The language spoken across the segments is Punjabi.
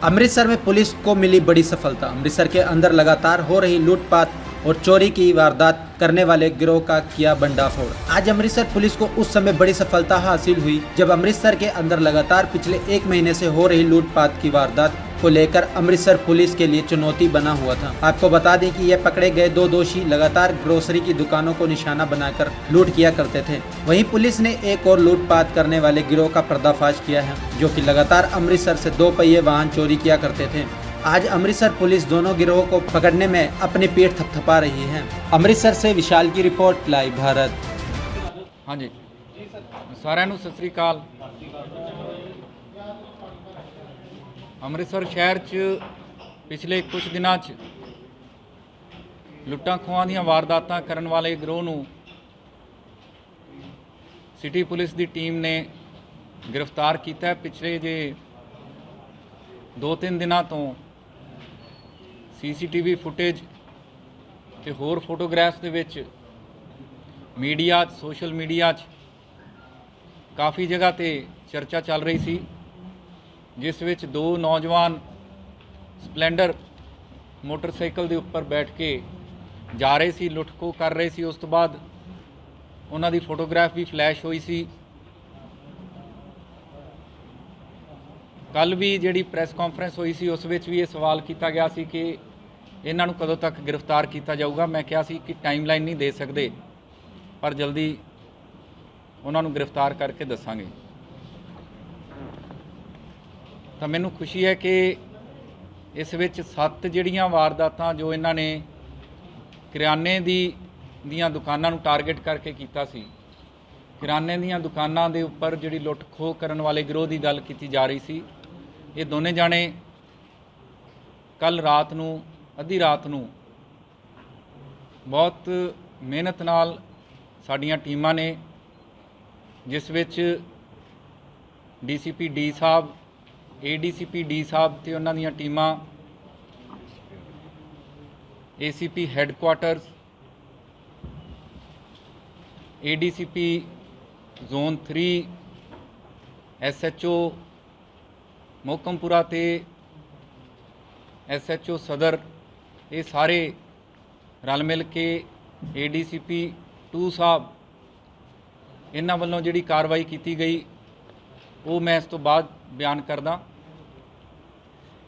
अमृतसर में पुलिस को मिली बड़ी सफलता। अमृतसर के अंदर लगातार हो रही लूटपाट और चोरी की वारदात करने वाले गिरोह का किया भंडाफोड़। आज अमृतसर पुलिस को उस समय बड़ी सफलता हासिल हुई जब अमृतसर के अंदर लगातार पिछले 1 महीने से हो रही लूटपाट की वारदात को लेकर अमृतसर पुलिस के लिए चुनौती बना हुआ था। आपको बता दें कि यह पकड़े गए 2 दोषी लगातार ग्रोसरी की दुकानों को निशाना बनाकर लूट किया करते थे। वहीं पुलिस ने एक और लूटपाट करने वाले गिरोह का पर्दाफाश किया है, जो कि लगातार अमृतसर से 2 पहिए वाहन चोरी किया करते थे। आज अमृतसर पुलिस दोनों गिरोह को पकड़ने में अपनी पीठ थपथपा रही है। अमृतसर से विशाल की रिपोर्ट, लाइव भारत। हाँ जी, साਰਿਆਂ ਨੂੰ ਸਤਿ ਸ੍ਰੀ ਅਕਾਲ। ਅੰਮ੍ਰਿਤਸਰ ਸ਼ਹਿਰ 'ਚ ਪਿਛਲੇ ਕੁਝ ਦਿਨਾਂ 'ਚ ਲੁੱਟਾਂ ਖੋਹਾਂ ਦੀਆਂ ਵਾਰਦਾਤਾਂ ਕਰਨ ਵਾਲੇ ਗਿਰੋਹ ਨੂੰ ਸਿਟੀ ਪੁਲਿਸ ਦੀ ਟੀਮ ਨੇ ਗ੍ਰਿਫਤਾਰ ਕੀਤਾ ਹੈ। ਪਿਛਲੇ ਜੇ 2-3 ਦਿਨਾਂ ਤੋਂ CCTV ਫੁਟੇਜ ਤੇ ਹੋਰ ਫੋਟੋਗ੍ਰਾਫਸ ਦੇ ਵਿੱਚ ਮੀਡੀਆ 'ਚ, ਸੋਸ਼ਲ ਮੀਡੀਆ 'ਚ ਕਾफ़ी जगह ਤੇ ਚਰਚਾ ਚੱਲ ਰਹੀ ਸੀ, ਜਿਸ ਵਿੱਚ 2 ਨੌਜਵਾਨ ਸਪਲੈਂਡਰ ਮੋਟਰਸਾਈਕਲ ਦੇ ਉੱਪਰ ਬੈਠ ਕੇ ਜਾ ਰਹੇ ਸੀ, ਲੁੱਟ ਖੋਹ ਕਰ ਰਹੇ ਸੀ। ਉਸ ਤੋਂ ਬਾਅਦ ਉਹਨਾਂ ਦੀ ਫੋਟੋਗ੍ਰਾਫ ਵੀ ਫਲੈਸ਼ ਹੋਈ ਸੀ। ਕੱਲ ਵੀ ਜਿਹੜੀ ਪ੍ਰੈਸ ਕਾਨਫਰੰਸ ਹੋਈ ਸੀ, ਉਸ ਵਿੱਚ ਵੀ ਇਹ ਸਵਾਲ ਕੀਤਾ ਗਿਆ ਸੀ ਕਿ ਇਹਨਾਂ ਨੂੰ ਕਦੋਂ ਤੱਕ ਗ੍ਰਿਫਤਾਰ ਕੀਤਾ ਜਾਊਗਾ। ਮੈਂ ਕਿਹਾ ਸੀ ਕਿ ਟਾਈਮਲਾਈਨ ਨਹੀਂ ਦੇ ਸਕਦੇ, ਪਰ ਜਲਦੀ ਉਹਨਾਂ ਨੂੰ ਗ੍ਰਿਫਤਾਰ ਕਰਕੇ ਦੱਸਾਂਗੇ। ਤਾਂ ਮੈਨੂੰ ਖੁਸ਼ੀ ਹੈ ਕਿ ਇਸ ਵਿੱਚ 7 ਜਿਹੜੀਆਂ ਵਾਰਦਾਤਾਂ ਜੋ ਇਹਨਾਂ ਨੇ ਕਿਰਾਨੇ ਦੀਆਂ ਦੁਕਾਨਾਂ ਨੂੰ ਟਾਰਗੇਟ ਕਰਕੇ ਕੀਤਾ ਸੀ, ਕਿਰਾਨੇ ਦੀਆਂ ਦੁਕਾਨਾਂ ਦੇ ਉੱਪਰ ਜਿਹੜੀ ਲੁੱਟ ਖੋਹ ਕਰਨ ਵਾਲੇ ਗਿਰੋਹ ਦੀ ਗੱਲ ਕੀਤੀ ਜਾ ਰਹੀ ਸੀ, ਇਹ ਦੋਨੇ ਜਾਣੇ ਕੱਲ ਰਾਤ ਨੂੰ, ਅੱਧੀ ਰਾਤ ਨੂੰ ਬਹੁਤ ਮਿਹਨਤ ਨਾਲ ਸਾਡੀਆਂ ਟੀਮਾਂ ਨੇ, ਜਿਸ ਵਿੱਚ DCP ਡੀ ਸਾਹਿਬ, ADCP ਡੀ ਸਾਹਿਬ ਤੇ ਉਹਨਾਂ ਦੀਆਂ ਟੀਮਾਂ, ACP ਹੈੱਡਕੁਆਟਰਸ, ADCP zone 3, SHO Mohkampura ਤੇ SHO ਸਦਰ, ਇਹ ਸਾਰੇ ਰਲ ਮਿਲ ਕੇ ADCP 2 ਸਾਹਿਬ ਇਹਨਾਂ ਵੱਲੋਂ ਜਿਹੜੀ ਕਾਰਵਾਈ ਕੀਤੀ ਗਈ ਉਹ ਮੈਂ ਇਸ ਤੋਂ ਬਾਅਦ ਬਿਆਨ ਕਰਦਾ।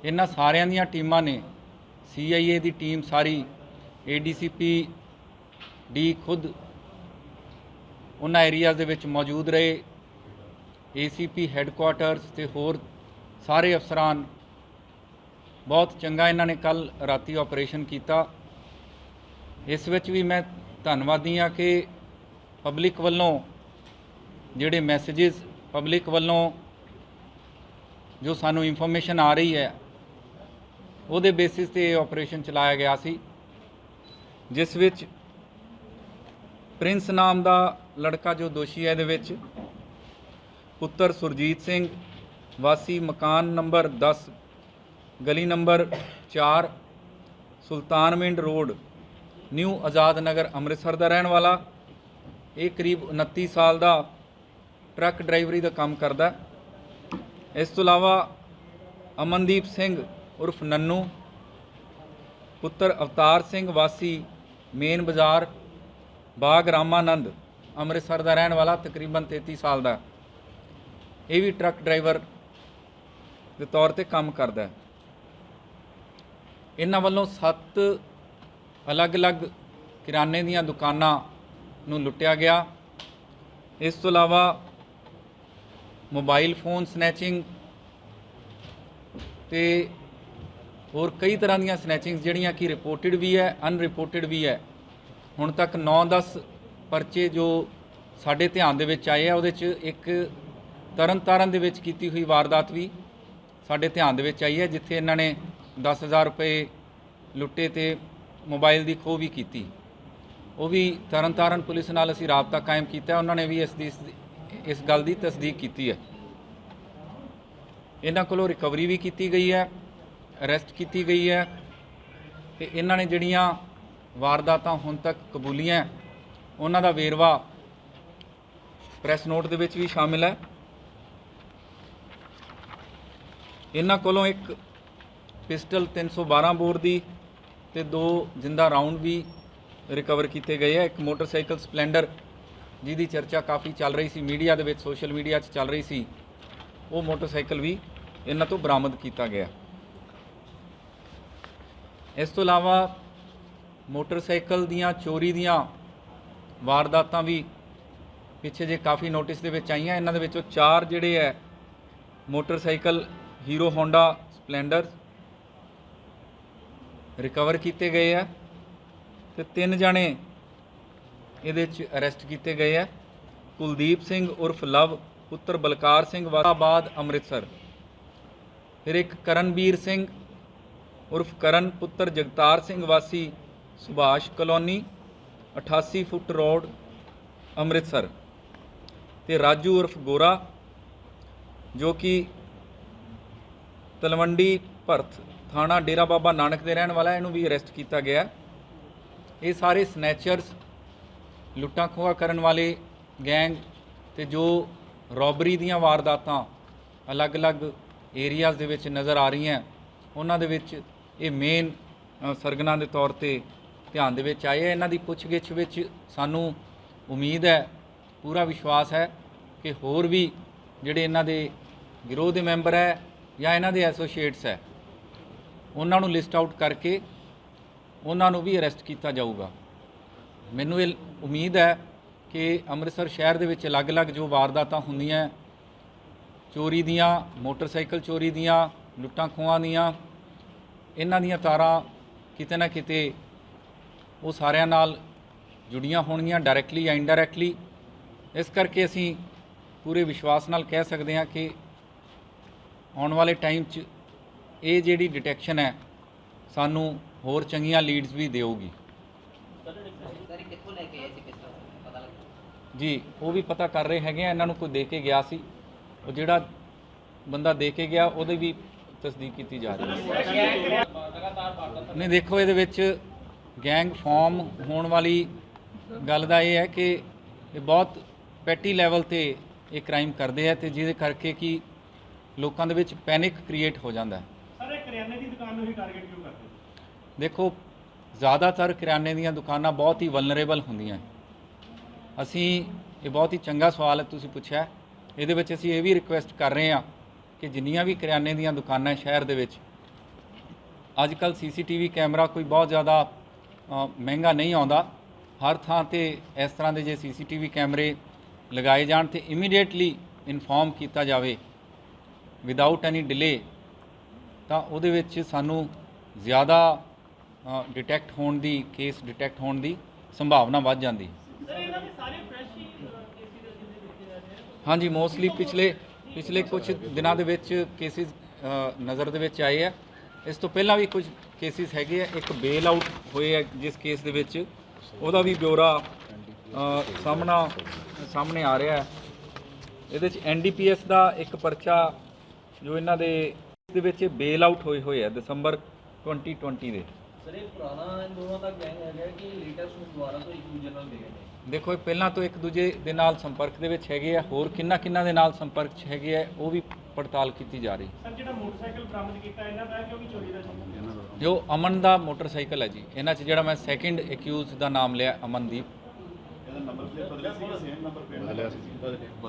ਇਹਨਾਂ ਸਾਰਿਆਂ ਦੀਆਂ ਟੀਮਾਂ ਨੇ, CIA ਦੀ ਟੀਮ ਸਾਰੀ, ADCP ਡੀ ਖੁਦ ਉਹਨਾਂ ਏਰੀਆਜ਼ ਦੇ ਵਿੱਚ ਮੌਜੂਦ ਰਹੇ, ACP ਹੈੱਡਕੁਆਟਰਸ ਤੇ ਹੋਰ ਸਾਰੇ ਅਫਸਰਾਨ, ਬਹੁਤ ਚੰਗਾ ਇਹਨਾਂ ਨੇ ਕੱਲ ਰਾਤੀ ਆਪਰੇਸ਼ਨ ਕੀਤਾ। ਇਸ ਵਿੱਚ ਵੀ ਮੈਂ ਧੰਨਵਾਦੀ ਹਾਂ ਕਿ ਪਬਲਿਕ ਵੱਲੋਂ ਜਿਹੜੇ ਮੈਸੇजेस, ਪਬਲਿਕ ਵੱਲੋਂ ਜੋ ਸਾਨੂੰ ਇਨਫੋਰਮੇਸ਼ਨ ਆ ਰਹੀ ਹੈ, ਉਹਦੇ ਬੇਸਿਸ ਤੇ ਇਹ ਆਪਰੇਸ਼ਨ ਚਲਾਇਆ ਗਿਆ ਸੀ, ਜਿਸ ਵਿੱਚ ਪ੍ਰਿੰਸ ਨਾਮ ਦਾ ਲੜਕਾ ਜੋ ਦੋਸ਼ੀ ਹੈ ਇਹਦੇ ਵਿੱਚ, ਪੁੱਤਰ ਸੁਰਜੀਤ ਸਿੰਘ ਵਾਸੀ ਮਕਾਨ ਨੰਬਰ 10 ਗਲੀ ਨੰਬਰ 4 ਸੁਲਤਾਨਵਿੰਡ ਰੋਡ, ਨਿਊ ਆਜ਼ਾਦ ਨਗਰ, ਅੰਮ੍ਰਿਤਸਰ ਦਾ ਰਹਿਣ ਵਾਲਾ। ਇਹ ਕਰੀਬ 29 ਸਾਲ ਦਾ ਟਰੱਕ ਡਰਾਈਵਰੀ ਦਾ ਕੰਮ ਕਰਦਾ। ਇਸ ਤੋਂ ਇਲਾਵਾ ਅਮਨਦੀਪ ਸਿੰਘ ਉਰਫ ਨੰਨੂ, ਪੁੱਤਰ ਅਵਤਾਰ ਸਿੰਘ ਵਾਸੀ ਮੇਨ ਬਾਜ਼ਾਰ ਬਾਗ ਰਾਮਾਨੰਦ, ਅੰਮ੍ਰਿਤਸਰ ਦਾ ਰਹਿਣ ਵਾਲਾ, ਤਕਰੀਬਨ 33 ਸਾਲ ਦਾ। ਇਹ ਵੀ ਟਰੱਕ ਡਰਾਈਵਰ ਦੇ ਤੌਰ ਤੇ ਕੰਮ ਕਰਦਾ। ਇਹਨਾਂ ਵੱਲੋਂ 7 ਅਲੱਗ-ਅਲੱਗ ਕਿਰਾਨੇ ਦੀਆਂ ਦੁਕਾਨਾਂ ਨੂੰ ਲੁੱਟਿਆ ਗਿਆ। ਇਸ ਤੋਂ ਇਲਾਵਾ ਮੋਬਾਈਲ ਫੋਨ ਸਨੈਚਿੰਗ ਤੇ ਹੋਰ ਕਈ ਤਰ੍ਹਾਂ ਦੀਆਂ ਸਨੈਚਿੰਗਸ ਜਿਹੜੀਆਂ ਕਿ ਰਿਪੋਰਟਡ ਵੀ ਹੈ, ਅਨਰਿਪੋਰਟਡ ਵੀ ਹੈ। ਹੁਣ ਤੱਕ 9-10 ਪਰਚੇ ਜੋ ਸਾਡੇ ਧਿਆਨ ਦੇ ਵਿੱਚ ਆਏ ਆ, ਉਹਦੇ 'ਚ ਇੱਕ ਤਰਨਤਾਰਨ ਦੇ ਵਿੱਚ ਕੀਤੀ ਹੋਈ ਵਾਰਦਾਤ ਵੀ ਸਾਡੇ ਧਿਆਨ ਦੇ ਵਿੱਚ ਆਈ ਹੈ, ਜਿੱਥੇ ਇਹਨਾਂ ਨੇ 10,000 ਰੁਪਏ ਲੁੱਟੇ ਤੇ ਮੋਬਾਈਲ ਦੀ ਖੋਹ ਵੀ ਕੀਤੀ। ਉਹ ਵੀ ਤਰਨਤਾਰਨ ਪੁਲਿਸ ਨਾਲ ਅਸੀਂ ਰਾਬਤਾ ਕਾਇਮ ਕੀਤਾ, ਉਹਨਾਂ ਨੇ ਵੀ ਇਸ ਗੱਲ ਦੀ ਤਸਦੀਕ ਕੀਤੀ ਹੈ। ਇਹਨਾਂ ਕੋਲੋਂ ਰਿਕਵਰੀ ਵੀ ਕੀਤੀ ਗਈ ਹੈ, ਅਰੈਸਟ ਕੀਤੀ ਗਈ ਹੈ ਤੇ ਇਹਨਾਂ ਨੇ ਜਿਹੜੀਆਂ ਵਾਰਦਾਤਾਂ ਹੁਣ ਤੱਕ ਕਬੂਲੀਆਂ, ਉਹਨਾਂ ਦਾ ਵੇਰਵਾ ਪ੍ਰੈਸ ਨੋਟ ਦੇ ਵਿੱਚ ਵੀ ਸ਼ਾਮਿਲ ਹੈ। ਇਹਨਾਂ ਕੋਲੋਂ ਇੱਕ ਪਿਸਟਲ 312 ਬੋਰ ਦੀ ਤੇ 2 ਜਿੰਦਾ ਰਾਉਂਡ ਵੀ ਰਿਕਵਰ ਕੀਤੇ ਗਏ ਹੈ। ਇੱਕ ਮੋਟਰਸਾਈਕਲ ਸਪਲੈਂਡਰ ਜਿਹਦੀ ਚਰਚਾ ਕਾਫੀ ਚੱਲ ਰਹੀ ਸੀ ਮੀਡੀਆ ਦੇ ਵਿੱਚ, ਸੋਸ਼ਲ ਮੀਡੀਆ 'ਚ ਚੱਲ ਰਹੀ ਸੀ, ਉਹ ਮੋਟਰਸਾਈਕਲ ਵੀ ਇਹਨਾਂ ਤੋਂ ਬਰਾਮਦ ਕੀਤਾ ਗਿਆ। ਇਸ ਤੋਂ ਇਲਾਵਾ ਮੋਟਰਸਾਈਕਲ ਦੀਆਂ ਚੋਰੀ ਦੀਆਂ ਵਾਰਦਾਤਾਂ ਵੀ ਪਿੱਛੇ ਜੇ ਕਾਫੀ ਨੋਟਿਸ ਦੇ ਵਿੱਚ ਆਈਆਂ। ਇਹਨਾਂ ਦੇ ਵਿੱਚੋਂ 4 ਜਿਹੜੇ ਹੈ motorcycle hero Honda Splendor recover ਕੀਤੇ ਗਏ ਆ ਤੇ 3 ਜਣੇ ਇਹਦੇ 'ਚ ਅਰੈਸਟ ਕੀਤੇ ਗਏ ਆ। ਕੁਲਦੀਪ ਸਿੰਘ ਉਰਫ ਲਵ ਪੁੱਤਰ ਬਲਕਾਰ ਸਿੰਘ ਵਾਸਾਬਾਦ ਅੰਮ੍ਰਿਤਸਰ। ਫਿਰ ਇੱਕ ਕਰਨਵੀਰ ਸਿੰਘ ਉਰਫ ਕਰਨ ਪੁੱਤਰ ਜਗਤਾਰ ਸਿੰਘ ਵਾਸੀ Subhash colony 88 foot road Amritsar. ਤੇ ਰਾਜੂ ਉਰਫ ਗੋਰਾ ਜੋ ਕਿ ਤਲਵੰਡੀ ਭਰਤ ਥਾਣਾ ਡੇਰਾ ਬਾਬਾ ਨਾਨਕ ਦੇ ਰਹਿਣ ਵਾਲਾ, ਇਹਨੂੰ ਵੀ ਅਰੈਸਟ ਕੀਤਾ ਗਿਆ। ਇਹ ਸਾਰੇ ਸਨੈਚਰਸ, ਲੁੱਟਾਂ ਖੋਹਾਂ ਕਰਨ ਵਾਲੇ ਗੈਂਗ ਤੇ ਜੋ ਰੋਬਰੀ ਦੀਆਂ ਵਾਰਦਾਤਾਂ ਅਲੱਗ-ਅਲੱਗ ਏਰੀਆਜ਼ ਦੇ ਵਿੱਚ ਨਜ਼ਰ ਆ ਰਹੀਆਂ, ਉਹਨਾਂ ਦੇ ਵਿੱਚ ਇਹ ਮੇਨ ਸਰਗਨਾ ਦੇ ਤੌਰ ਤੇ ਧਿਆਨ ਦੇ ਵਿੱਚ ਆਏ। ਇਹਨਾਂ ਦੀ ਪੁੱਛਗਿੱਛ ਵਿੱਚ ਸਾਨੂੰ ਉਮੀਦ ਹੈ, ਪੂਰਾ ਵਿਸ਼ਵਾਸ ਹੈ ਕਿ ਹੋਰ ਵੀ ਜਿਹੜੇ ਇਹਨਾਂ ਦੇ ਗਿਰੋਹ ਦੇ ਮੈਂਬਰ ਹੈ ਜਾਂ ਇਹਨਾਂ ਦੇ ਐਸੋਸੀਏਟਸ ਹੈ, ਉਹਨਾਂ ਨੂੰ ਲਿਸਟ ਆਊਟ ਕਰਕੇ ਉਹਨਾਂ ਨੂੰ ਵੀ ਅਰੈਸਟ ਕੀਤਾ ਜਾਊਗਾ। ਮੈਨੂੰ ਇਹ ਉਮੀਦ ਹੈ ਕਿ ਅੰਮ੍ਰਿਤਸਰ ਸ਼ਹਿਰ ਦੇ ਵਿੱਚ ਅਲੱਗ-ਅਲੱਗ ਜੋ ਵਾਰਦਾਤਾਂ ਹੁੰਦੀਆਂ, ਚੋਰੀ ਦੀਆਂ, ਮੋਟਰਸਾਈਕਲ ਚੋਰੀ ਦੀਆਂ, ਲੁੱਟਾਂ ਖੋਹਾਂ ਦੀਆਂ, ਇਹਨਾਂ ਦੀਆਂ ਤਾਰਾਂ ਕਿਤੇ ਨਾ ਕਿਤੇ ਉਹ ਸਾਰਿਆਂ ਨਾਲ ਜੁੜੀਆਂ ਹੋਣਗੀਆਂ, ਡਾਇਰੈਕਟਲੀ ਜਾਂ ਇਨਡਾਇਰੈਕਟਲੀ। ਇਸ ਕਰਕੇ ਅਸੀਂ ਪੂਰੇ ਵਿਸ਼ਵਾਸ ਨਾਲ ਕਹਿ ਸਕਦੇ ਹਾਂ ਕਿ ਆਉਣ ਵਾਲੇ ਟਾਈਮ 'ਚ ਇਹ ਜਿਹੜੀ ਡਿਟੈਕਸ਼ਨ ਹੈ ਸਾਨੂੰ ਹੋਰ ਚੰਗੀਆਂ ਲੀਡਸ ਵੀ ਦੇਊਗੀ। ਜੀ ਉਹ ਵੀ ਪਤਾ ਕਰ ਰਹੇ ਹੈਗੇ ਆ, ਇਹਨਾਂ ਨੂੰ ਕੋਈ ਦੇ ਕੇ ਗਿਆ ਸੀ, ਉਹ ਜਿਹੜਾ ਬੰਦਾ ਦੇ ਕੇ ਗਿਆ ਉਹਦੀ ਵੀ ਤਸਦੀਕ ਕੀਤੀ ਜਾ ਰਹੀ ਹੈ। ਨਹੀਂ ਦੇਖੋ, ਇਹਦੇ ਵਿੱਚ ਗੈਂਗ ਫਾਰਮ ਹੋਣ ਵਾਲੀ ਗੱਲ ਦਾ ਇਹ ਹੈ ਕਿ ਇਹ ਬਹੁਤ ਪੈਟੀ ਲੈਵਲ ਤੇ ਇਹ ਕ੍ਰਾਈਮ ਕਰਦੇ ਆ ਤੇ ਜਿਹਦੇ ਕਰਕੇ ਕਿ ਲੋਕਾਂ ਦੇ ਵਿੱਚ ਪੈਨਿਕ ਕ੍ਰੀਏਟ ਹੋ ਜਾਂਦਾ ਹੈ। ਸਰ, ਇਹ ਕਰਿਆਨੇ ਦੀ ਦੁਕਾਨ ਨੂੰ ਹੀ ਟਾਰਗੇਟ ਕਿਉਂ ਕਰਦੇ? ਦੇਖੋ, ਜ਼ਿਆਦਾਤਰ ਕਰਿਆਨੇ ਦੀਆਂ ਦੁਕਾਨਾਂ ਬਹੁਤ ਹੀ ਵਲਨਰੇਬਲ ਹੁੰਦੀਆਂ। ਅਸੀਂ ਇਹ ਬਹੁਤ ਹੀ ਚੰਗਾ ਸਵਾਲ ਹੈ ਤੁਸੀਂ ਪੁੱਛਿਆ। ਇਹਦੇ ਵਿੱਚ ਅਸੀਂ ਇਹ ਵੀ ਰਿਕੁਐਸਟ ਕਰ ਰਹੇ ਹਾਂ ਕਿ ਜਿੰਨੀਆਂ ਵੀ ਕਰਿਆਨੇ ਦੀਆਂ ਦੁਕਾਨਾਂ ਸ਼ਹਿਰ ਦੇ ਵਿੱਚ, ਅੱਜ ਕੱਲ੍ਹ CCTV ਕੈਮਰਾ ਕੋਈ ਬਹੁਤ ਜ਼ਿਆਦਾ ਮਹਿੰਗਾ ਨਹੀਂ ਆਉਂਦਾ। ਹਰ ਥਾਂ ਤੇ ਇਸ ਤਰ੍ਹਾਂ ਦੇ ਜੇ CCTV ਕੈਮਰੇ ਲਗਾਏ ਜਾਣ ਤੇ ਇਮੀਡੀਏਟਲੀ ਇਨਫੋਰਮ ਕੀਤਾ ਜਾਵੇ ਵਿਦਆਊਟ ਐਨੀ ਡਿਲੇ, ਤਾਂ ਉਹਦੇ ਵਿੱਚ ਸਾਨੂੰ ਜ਼ਿਆਦਾ ਡਿਟੈਕਟ ਹੋਣ ਦੀ, ਕੇਸ ਡਿਟੈਕਟ ਹੋਣ ਦੀ ਸੰਭਾਵਨਾ ਵੱਧ ਜਾਂਦੀ। ਹਾਂਜੀ, ਮੋਸਟਲੀ ਪਿਛਲੇ ਕੁਝ ਦਿਨਾਂ ਦੇ ਵਿੱਚ ਕੇਸਿਸ ਨਜ਼ਰ ਦੇ ਵਿੱਚ ਆਏ ਆ। ਇਸ ਤੋਂ ਪਹਿਲਾਂ ਵੀ ਕੁਝ ਕੇਸਿਸ ਹੈਗੇ ਆ। ਇੱਕ ਬੇਲ ਆਊਟ ਹੋਏ ਆ ਜਿਸ ਕੇਸ ਦੇ ਵਿੱਚ, ਉਹਦਾ ਵੀ ਬਿਊਰਾ ਸਾਹਮਣੇ ਆ ਰਿਹਾ ਹੈ। ਇਹਦੇ 'ਚ NDPS ਦਾ ਇੱਕ ਪਰਚਾ ਜੋ ਇਹਨਾਂ ਦੇ ਵਿੱਚ ਬੇਲ ਆਊਟ ਹੋਏ ਆ ਦਸੰਬਰ 2020 ਦੇ। ਸਰ, ਇਹ ਪੁਰਾਣਾ ਦੋਵਾਂ ਦਾ ਗੈਂਗ ਹੈਗਾ ਕਿ ਲੇਟੈਸਟ ਨੂੰ ਦੁਬਾਰਾ ਤੋਂ ਇੱਕ ਦੂਜੇ ਨਾਲ ਮਿਲੇ ਨੇ? ਦੇਖੋ, ਇਹ ਪਹਿਲਾਂ ਤੋਂ ਇੱਕ ਦੂਜੇ ਦੇ ਨਾਲ ਸੰਪਰਕ ਦੇ ਵਿੱਚ ਹੈਗੇ ਆ। ਹੋਰ ਕਿੰਨਾ ਦੇ ਨਾਲ ਸੰਪਰਕ 'ਚ ਹੈਗੇ ਆ ਉਹ ਵੀ ਪੜਤਾਲ ਕੀਤੀ ਜਾ ਰਹੀ। ਸਰ, ਜਿਹੜਾ ਮੋਟਰਸਾਈਕਲ ਬਰਾਮਦ ਕੀਤਾ ਇਹਨਾਂ ਦਾ ਕਿਉਂਕਿ ਚੋਰੀ ਦਾ ਜੋ ਅਮਨ ਦਾ ਮੋਟਰਸਾਈਕਲ ਹੈ ਜੀ, ਇਹਨਾਂ 'ਚ ਜਿਹੜਾ ਮੈਂ ਸੈਕਿੰਡ ਅਕਿਊਜ਼ ਦਾ ਨਾਮ ਲਿਆ ਅਮਨਦੀਪ,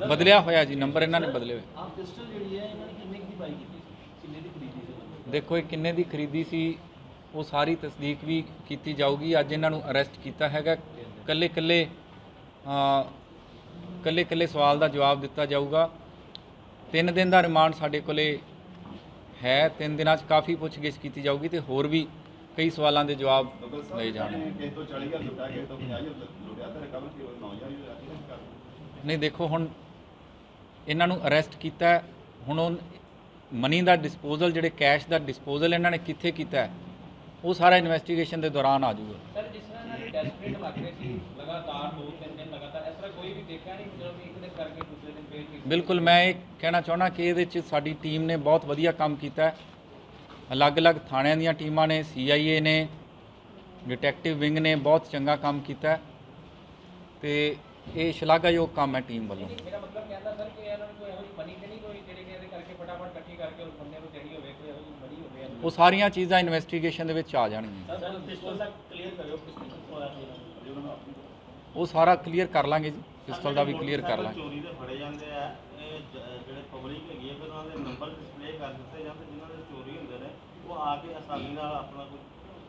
ਬਦਲਿਆ ਹੋਇਆ ਜੀ ਨੰਬਰ, ਇਹਨਾਂ ਨੇ ਬਦਲੇ ਹੋਏ। ਆਹ ਪਿਸਟਲ ਜਿਹੜੀ ਹੈ ਇਹਨਾਂ ਨੇ ਕਿੰਨੇ ਦੀ ਬਾਈ ਕੀਤੀ ਸੀ, ਕਿੰਨੇ ਦੀ ਖਰੀਦੀ ਸੀ? ਦੇਖੋ, ਇਹ ਕਿੰਨੇ ਦੀ ਖਰੀਦੀ ਸੀ ਉਹ ਸਾਰੀ ਤਸਦੀਕ ਵੀ ਕੀਤੀ ਜਾਊਗੀ। ਅੱਜ ਇਹਨਾਂ ਨੂੰ ਅਰੈਸਟ ਕੀਤਾ ਹੈਗਾ। ਕੱਲੇ ਸਵਾਲ ਦਾ ਜਵਾਬ ਦਿੱਤਾ ਜਾਊਗਾ। 3 ਦਿਨ ਦਾ ਰਿਮਾਂਡ ਸਾਡੇ ਕੋਲੇ ਹੈ। 3 ਦਿਨਾਂ 'ਚ ਕਾਫੀ ਪੁੱਛਗਿੱਛ ਕੀਤੀ ਜਾਊਗੀ ਤੇ ਹੋਰ ਵੀ ਕਈ ਸਵਾਲਾਂ ਦੇ ਜਵਾਬ ਲਏ ਜਾਣਗੇ। ਨਹੀਂ ਦੇਖੋ, ਹੁਣ ਇਹਨਾਂ ਨੂੰ ਅਰੈਸਟ ਕੀਤਾ, ਹੁਣ ਉਹ ਮਨੀ ਦਾ ਡਿਸਪੋਜ਼ਲ, ਜਿਹੜੇ ਕੈਸ਼ ਦਾ ਡਿਸਪੋਜ਼ਲ ਇਹਨਾਂ ਨੇ ਕਿੱਥੇ ਕੀਤਾ, ਉਹ ਸਾਰਾ ਇਨਵੈਸਟੀਗੇਸ਼ਨ ਦੇ ਦੌਰਾਨ ਆ ਜਾਊਗਾ। ਸਰ, ਜਿਸ ਤਰ੍ਹਾਂ ਇਹਨਾਂ ਦੇ ਡੈਸਪਰੇਟ ਲੱਗ ਰਹੇ ਸੀ ਲਗਾਤਾਰ 2-3 ਦਿਨ ਲਗਾਤਾਰ, ਇਸ ਤਰ੍ਹਾਂ ਕੋਈ ਵੀ ਦੇਖਿਆ ਨਹੀਂ ਜਦੋਂ ਇੱਕ ਦਿਨ ਕਰਕੇ ਦੂਸਰੇ ਦਿਨ ਫੇਰ ਕੀਤੀ? ਬਿਲਕੁਲ, ਮੈਂ ਇਹ ਕਹਿਣਾ ਚਾਹੁੰਦਾ ਕਿ ਇਹਦੇ 'ਚ ਸਾਡੀ ਟੀਮ ਨੇ ਬਹੁਤ ਵਧੀਆ ਕੰਮ ਕੀਤਾ ਹੈ। ਅਲੱਗ-ਅਲੱਗ ਥਾਣਿਆਂ ਦੀਆਂ ਟੀਮਾਂ ਨੇ, CIA ਨੇ, ਡਿਟੈਕਟਿਵ ਵਿੰਗ ਨੇ ਬਹੁਤ ਚੰਗਾ ਕੰਮ ਕੀਤਾ ਤੇ ਇਹ ਸ਼ਲਾਘਾਯੋਗ ਕੰਮ ਹੈ ਟੀਮ ਵੱਲੋਂ। ਮੇਰਾ ਮਤਲਬ ਕਹਿੰਦਾ ਸਰ ਕਿ ਇਹਨਾਂ ਨੂੰ ਕੋਈ ਇਹੋ ਜਿਹੀ ਮਨੀ ਤੇ ਨਹੀਂ, ਕੋਈ ਜਿਹੜੇ ਕਿ ਇਹਦੇ ਕਰਕੇ ਫਟਾਫਟ ਇਕੱਠੀ ਕਰਕੇ ਉਹ ਬੰਦੇ ਨੂੰ ਦੇਣੀ ਹੋਵੇ, ਕੋਈ ਇਹੋ ਜਿਹੀ ਮਨੀ ਹੋਵੇ? ਉਹ ਸਾਰੀਆਂ ਚੀਜ਼ਾਂ ਇਨਵੈਸਟੀਗੇਸ਼ਨ ਦੇ ਵਿੱਚ ਆ ਜਾਣਗੀਆਂ। ਸਰ ਪਿਸਟਲ ਦਾ ਕਲੀਅਰ ਕਰਿਓ ਪਿਸਟਲ ਕਿੱਥੋਂ ਆਇਆ ਸੀ ਉਹ ਸਾਰਾ ਕਲੀਅਰ ਕਰ ਲਾਂਗੇ ਜੀ, ਪਿਸਤਲ ਦਾ ਵੀ ਕਲੀਅਰ ਕਰ ਲਾਂਗੇ। ਚੋਰੀ ਦੇ ਫੜੇ ਜਾਂਦੇ ਆ ਇਹ ਜਿਹੜੇ ਪਬਲਿਕ ਹੈਗੀ ਹੈ ਫਿਰ ਉਹਨਾਂ ਦੇ ਨੰਬਰ ਡਿਸਪਲੇ ਕਰ ਦਿੱਤੇ ਜਾਂਦੇ ਜਿਨ੍ਹਾਂ ਦੇ ਚੋਰੀ ਹੁੰਦੇ ਨੇ ਉਹ ਆ ਕੇ ਆਸਾਨੀ ਨਾਲ ਆਪਣਾ ਕੋਈ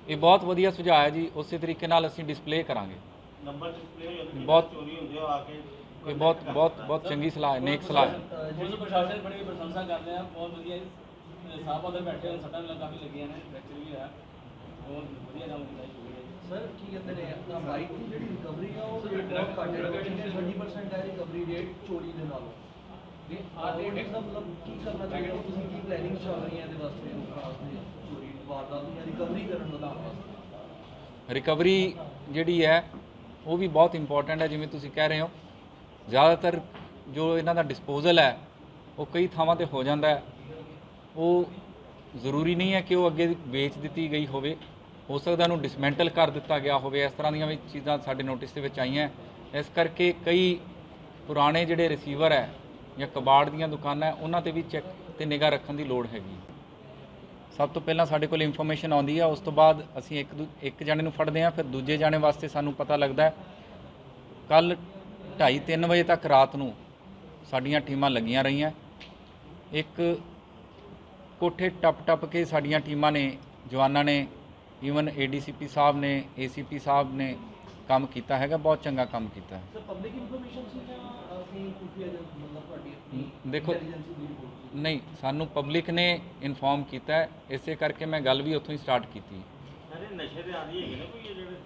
ਇਹ ਬਹੁਤ ਵਧੀਆ ਸੁਝਾਅ ਹੈ ਜੀ, ਉਸੇ ਤਰੀਕੇ ਨਾਲ ਅਸੀਂ ਡਿਸਪਲੇ ਕਰਾਂਗੇ। ਨੰਬਰ ਡਿਸਪਲੇ ਹੋ ਜਾਂਦੇ ਬਹੁਤ ਚੋਰੀ ਹੁੰਦੀ ਆ ਆ ਕੇ ਇਹ ਬਹੁਤ ਚੰਗੀ ਸਲਾਹ ਹੈ, ਨੇਕ ਸਲਾਹ ਹੈ। ਪੁਲਿਸ ਪ੍ਰਸ਼ਾਸਨ ਬੜੀ ਪ੍ਰਸ਼ੰਸਾ ਕਰਦੇ ਆ, ਬਹੁਤ ਵਧੀਆ ਸਾਹਿਬ ਅੰਦਰ ਬੈਠੇ ਹੋਏ ਸੱਟਾਂ ਵੀ ਕਾਫੀ ਲੱਗੀਆਂ ਨੇ, ਫ੍ਰੈਕਚਰ ਵੀ ਹੋਇਆ, ਬਹੁਤ ਵਧੀਆ ਕੰਮ ਕੀਤਾ ਜੀ। ਸਰ ਕੀ ਕਹਿੰਦੇ ਨੇ ਆਪਣਾ ਬਾਈਕ ਦੀ ਜਿਹੜੀ ਰਿਕਵਰੀ ਆ ਉਹ ਬਹੁਤ ਘੱਟ ਹੈ, 20% ਹੈ ਰਿਕਵਰੀ ਰੇਟ ਚੋਰੀ ਦੇ ਨਾਲੋਂ। ਤੇ ਆਰਡੇਟ ਦਾ ਮਤਲਬ ਕੀ ਕਰਨਾ ਚਾਹੀਦਾ, ਤੁਸੀਂ ਕੀ ਪਲੈਨਿੰਗ ਚੱਲ ਰਹੀ ਹੈ ਇਹਦੇ ਵਾਸਤੇ ਚੋਰੀ ਵਾਰਦਾਤ ਜਾਂ ਰਿਕਵਰੀ ਕਰਨ ਵਧਾਉਣ ਵਾਸਤੇ? ਰਿਕਵਰੀ ਜਿਹੜੀ ਹੈ ਉਹ ਵੀ ਬਹੁਤ ਇੰਪੋਰਟੈਂਟ ਹੈ। ਜਿਵੇਂ ਤੁਸੀਂ ਕਹਿ ਰਹੇ ਹੋ, ਜ਼ਿਆਦਾਤਰ ਜੋ ਇਹਨਾਂ ਦਾ ਡਿਸਪੋਜ਼ਲ ਹੈ ਉਹ ਕਈ ਥਾਵਾਂ ਤੇ ਹੋ ਜਾਂਦਾ ਹੈ। ਉਹ ਜ਼ਰੂਰੀ ਨਹੀਂ ਹੈ ਕਿ ਉਹ ਅੱਗੇ ਵੇਚ ਦਿੱਤੀ ਗਈ ਹੋਵੇ, ਹੋ ਸਕਦਾ ਉਹਨੂੰ ਡਿਸਮੈਂਟਲ ਕਰ ਦਿੱਤਾ ਗਿਆ ਹੋਵੇ। ਇਸ ਤਰ੍ਹਾਂ ਦੀਆਂ ਵੀ ਚੀਜ਼ਾਂ ਸਾਡੇ ਨੋਟਿਸ ਦੇ ਵਿੱਚ ਆਈਆਂ। ਇਸ ਕਰਕੇ ਕਈ ਪੁਰਾਣੇ ਜਿਹੜੇ ਰਿਸੀਵਰ ਹੈ ਜਾਂ ਕਬਾੜ ਦੀਆਂ ਦੁਕਾਨਾਂ ਹੈ ਉਹਨਾਂ ਤੇ ਵੀ ਚੈੱਕ ਤੇ ਨਿਗਾਹ ਰੱਖਣ ਦੀ ਲੋੜ ਹੈਗੀ। ਸਭ ਤੋਂ ਪਹਿਲਾਂ ਸਾਡੇ ਕੋਲ ਇਨਫੋਰਮੇਸ਼ਨ ਆਉਂਦੀ ਹੈ, ਉਸ ਤੋਂ ਬਾਅਦ ਅਸੀਂ ਇੱਕ ਜਾਣੇ ਨੂੰ ਫੜਦੇ ਹਾਂ, ਫਿਰ ਦੂਜੇ ਜਾਣੇ ਵਾਸਤੇ ਸਾਨੂੰ ਪਤਾ ਲੱਗਦਾ ਹੈ। ਕੱਲ 2:30-3 ਵਜੇ ਤੱਕ ਰਾਤ ਨੂੰ ਸਾਡੀਆਂ ਟੀਮਾਂ ਲੱਗੀਆਂ ਰਹੀਆਂ। ਇੱਕ ਕੋਠੇ ਟੱਪ ਕੇ ਸਾਡੀਆਂ ਟੀਮਾਂ ਨੇ, ਜਵਾਨਾਂ ਨੇ, ਈਵਨ ADCP ਸਾਹਿਬ ਨੇ, ACP ਸਾਹਿਬ ਨੇ ਕੰਮ ਕੀਤਾ ਹੈਗਾ, ਬਹੁਤ ਚੰਗਾ ਕੰਮ ਕੀਤਾ ਹੈ। ਸਰ ਪਬਲਿਕ ਇਨਫੋਰਮੇਸ਼ਨ ਸੀ ਜਾਂ ਅਸੀਂ ਖੁਫੀਆ ਮਤਲਬ ਤੁਹਾਡੀ ਆਪਣੀ ਦੇਖੋ ਇੰਟੈਲੀਜੈਂਸ ਦੀ ਰਿਪੋਰਟ? ਨਹੀਂ, ਸਾਨੂੰ ਪਬਲਿਕ ਨੇ ਇਨਫੋਰਮ ਕੀਤਾ ਹੈ, ਇਸੇ ਕਰਕੇ ਮੈਂ ਗੱਲ ਵੀ ਉੱਥੋਂ ਹੀ ਸਟਾਰਟ ਕੀਤੀ। ਸਾਰੇ ਨਸ਼ੇ ਦੇ ਆਦੀ ਹੈਗੇ ਨੇ ਕੋਈ ਇਹ ਜਿਹੜੇ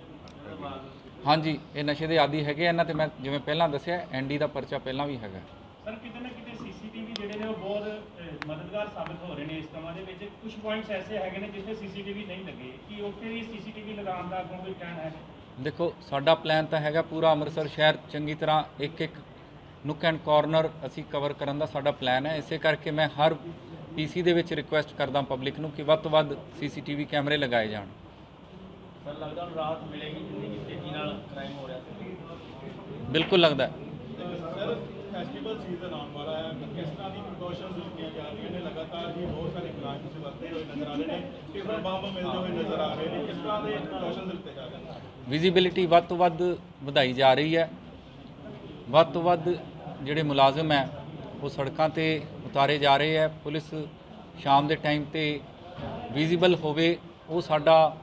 ਬਾਅਦ ਹਾਂਜੀ, ਇਹ ਨਸ਼ੇ ਦੇ ਆਦੀ ਹੈਗੇ। ਇਹਨਾਂ ਤੇ ਮੈਂ ਜਿਵੇਂ ਪਹਿਲਾਂ ਦੱਸਿਆ ND ਦਾ ਪਰਚਾ ਪਹਿਲਾਂ ਵੀ ਹੈਗਾ। ਸਰ ਕਿਤੇ ਨਾ ਕਿਤੇ CCTV ਜਿਹੜੇ ਨੇ ਉਹ ਬਹੁਤ ਮਦਦਗਾਰ ਸਾਬਿਤ ਹੋ ਰਹੇ ਨੇ ਇਸ ਕੰਮਾਂ ਦੇ ਵਿੱਚ। ਕੁਝ ਪੁਆਇੰਟਸ ਐਸੇ ਹੈਗੇ ਨੇ ਜਿੱਥੇ CCTV ਨਹੀਂ ਲੱਗੇ, ਕਿ ਉੱਥੇ ਵੀ CCTV ਲਗਾਉਣ ਦਾ ਅੱਗੋਂ ਕੋਈ ਪਲਾਨ ਹੈ? ਦੇਖੋ, ਸਾਡਾ ਪਲਾਨ ਤਾਂ ਹੈਗਾ ਪੂਰਾ ਅੰਮ੍ਰਿਤਸਰ ਸ਼ਹਿਰ ਚੰਗੀ ਤਰ੍ਹਾਂ ਇੱਕ ਨੁੱਕ ਐਂਡ ਕਾਰਨਰ ਅਸੀਂ ਕਵਰ ਕਰਨ ਦਾ ਸਾਡਾ ਪਲਾਨ ਹੈ। ਇਸੇ ਕਰਕੇ ਮੈਂ ਹਰ PC ਦੇ ਵਿੱਚ ਰਿਕੁਐਸਟ ਕਰਦਾ ਪਬਲਿਕ ਨੂੰ ਕਿ ਵੱਧ ਤੋਂ ਵੱਧ CCTV ਕੈਮਰੇ ਲਗਾਏ ਜਾਣ। ਸਰ ਲੱਗਦਾ ਹੁਣ ਰਾਹਤ ਮਿਲੇਗੀ ਜਿੰਨੀ ਕਿ ਤੇਜ਼ੀ ਨਾਲ ਕ੍ਰਾਈਮ ਹੋ ਰਿਹਾ ਸੀ? ਬਿਲਕੁਲ ਲੱਗਦਾ ਹੈ। ਸਰ ਫੈਸਟੀਵਲ ਸੀਜ਼ਨ ਆਉਣ ਵਾਲਾ ਹੈ, ਕਿਸ ਤਰ੍ਹਾਂ ਦੀ ਪ੍ਰੀਕਾਸ਼ਨਸ ਲਿੱਤੀਆਂ ਜਾ ਰਹੀਆਂ ਨੇ? ਲਗਾਤਾਰ ਹੀ ਬਹੁਤ ਸਾਰੇ ਕ੍ਰਾਈਮ ਤੁਸੀਂ ਵਰਤੇ ਹੋਏ ਨਜ਼ਰ ਆ ਰਹੇ ਨੇ, ਟਿਫਨ ਬੰਬ ਮਿਲਦੇ ਹੋਏ ਨਜ਼ਰ ਆ ਰਹੇ ਨੇ, ਕਿਸ ਤਰ੍ਹਾਂ ਦੇ ਪ੍ਰੀਕਾਸ਼ਨਸ ਲਿੱਤੇ ਜਾ ਰਹੇ ਨੇ? ਵਿਜ਼ੀਬਿਲਿਟੀ ਵੱਧ ਤੋਂ ਵੱਧ ਵਧਾਈ ਜਾ ਰਹੀ ਹੈ। ਵੱਧ ਤੋਂ ਵੱਧ ਜਿਹੜੇ ਮੁਲਾਜ਼ਮ ਹੈ ਉਹ ਸੜਕਾਂ ਤੇ ਉਤਾਰੇ ਜਾ ਰਹੇ ਹੈ। ਪੁਲਿਸ ਸ਼ਾਮ ਦੇ ਟਾਈਮ ਤੇ ਵਿਜ਼ੀਬਲ ਹੋਵੇ, ਉਹ ਸਾਡਾ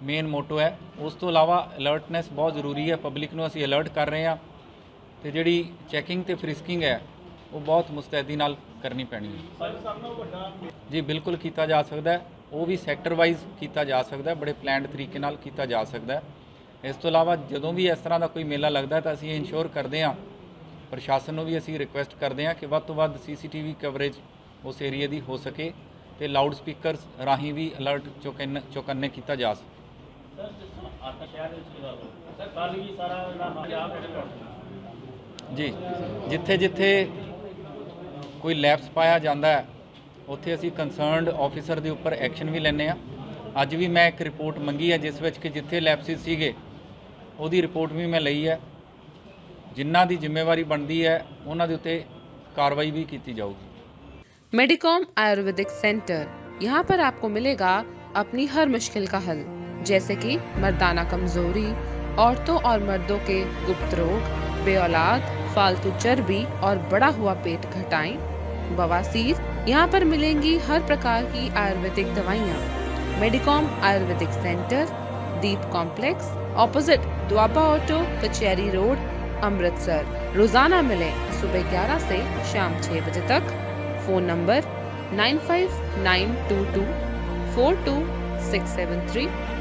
ਮੇਨ ਮੋਟੋ ਹੈ। ਉਸ ਤੋਂ ਇਲਾਵਾ ਅਲਰਟਨੈਸ ਬਹੁਤ ਜ਼ਰੂਰੀ ਹੈ। ਪਬਲਿਕ ਨੂੰ ਅਸੀਂ ਅਲਰਟ ਕਰ ਰਹੇ ਹਾਂ ਤੇ ਜਿਹੜੀ ਚੈਕਿੰਗ ਤੇ ਫ੍ਰਿਸਕਿੰਗ ਹੈ ਉਹ ਬਹੁਤ ਮੁਸਤੈਦੀ ਨਾਲ ਕਰਨੀ ਪੈਣੀ ਹੈ। ਸਰ ਸਭ ਨਾਲੋਂ ਵੱਡਾ ਜੀ ਬਿਲਕੁਲ ਕੀਤਾ ਜਾ ਸਕਦਾ ਹੈ, ਉਹ ਵੀ ਸੈਕਟਰ ਵਾਈਜ਼ ਕੀਤਾ ਜਾ ਸਕਦਾ ਹੈ, ਬੜੇ ਪਲੈਨਡ ਤਰੀਕੇ ਨਾਲ ਕੀਤਾ ਜਾ ਸਕਦਾ ਹੈ। ਇਸ ਤੋਂ ਇਲਾਵਾ ਜਦੋਂ ਵੀ ਇਸ ਤਰ੍ਹਾਂ ਦਾ ਕੋਈ ਮੇਲਾ ਲੱਗਦਾ ਤਾਂ ਅਸੀਂ ਇਨਸ਼ੋਰ ਕਰਦੇ ਹਾਂ, ਪ੍ਰਸ਼ਾਸਨ ਨੂੰ ਵੀ ਅਸੀਂ ਰਿਕੁਐਸਟ ਕਰਦੇ ਹਾਂ ਕਿ ਵੱਧ ਤੋਂ ਵੱਧ CCTV ਕਵਰੇਜ ਉਸ ਏਰੀਏ ਦੀ ਹੋ ਸਕੇ ਤੇ ਲਾਊਡ ਸਪੀਕਰਸ ਰਾਹੀਂ ਵੀ ਅਲਰਟ ਚੌਕੰਨੇ ਕੀਤਾ ਜਾ ਸਕੇ। ਸਰ ਜਿਸ ਤਰ੍ਹਾਂ ਆਟਾ ਸ਼ਹਿਰ ਦੇ ਵਿੱਚ ਲਗਾ ਲਓ, ਸਰ ਕੱਲ੍ਹ ਵੀ ਸਾਰਾ ਜਿਹੜਾ ਪੰਜਾਬ ਜੀ ਜਿੱਥੇ ਜਿੱਥੇ ਕੋਈ ਲੈਪਸ ਪਾਇਆ ਜਾਂਦਾ ਹੈ ਉੱਥੇ ਅਸੀਂ ਕੰਸਰਨਡ ਆਫੀਸਰ ਦੇ ਉੱਪਰ ਐਕਸ਼ਨ ਵੀ ਲੈਂਦੇ ਹਾਂ। ਅੱਜ ਵੀ ਮੈਂ ਇੱਕ ਰਿਪੋਰਟ ਮੰਗੀ ਹੈ ਜਿਸ ਵਿੱਚ ਕਿ ਜਿੱਥੇ ਲੈਪਸਿਸ ਸੀਗੇ ਉਹਦੀ ਰਿਪੋਰਟ ਵੀ ਮੈਂ ਲਈ ਹੈ। ਜਿਨ੍ਹਾਂ ਦੀ ਜ਼ਿੰਮੇਵਾਰੀ ਬਣਦੀ ਹੈ ਉਹਨਾਂ ਦੇ ਉੱਤੇ कार्रवाई भी की जाऊगी। मेडिकॉम आयुर्वेदिक सेंटर, यहाँ पर आपको मिलेगा अपनी हर मुश्किल का हल, जैसे कि मर्दाना कमजोरी, औरतों और मर्दों के गुप्त रोग, बेऔलाद, फालतू चर्बी और बड़ा हुआ पेट घटाएं, बवासीर। यहाँ पर मिलेंगी हर प्रकार की आयुर्वेदिक दवाइयाँ। मेडिकॉम आयुर्वेदिक सेंटर, दीप कॉम्प्लेक्स, ऑपोजिट द्वाबा ऑटो, कचहरी रोड, अमृतसर। रोजाना मिलें सुबह 11 से शाम 6 बजे तक। Phone number 9592242673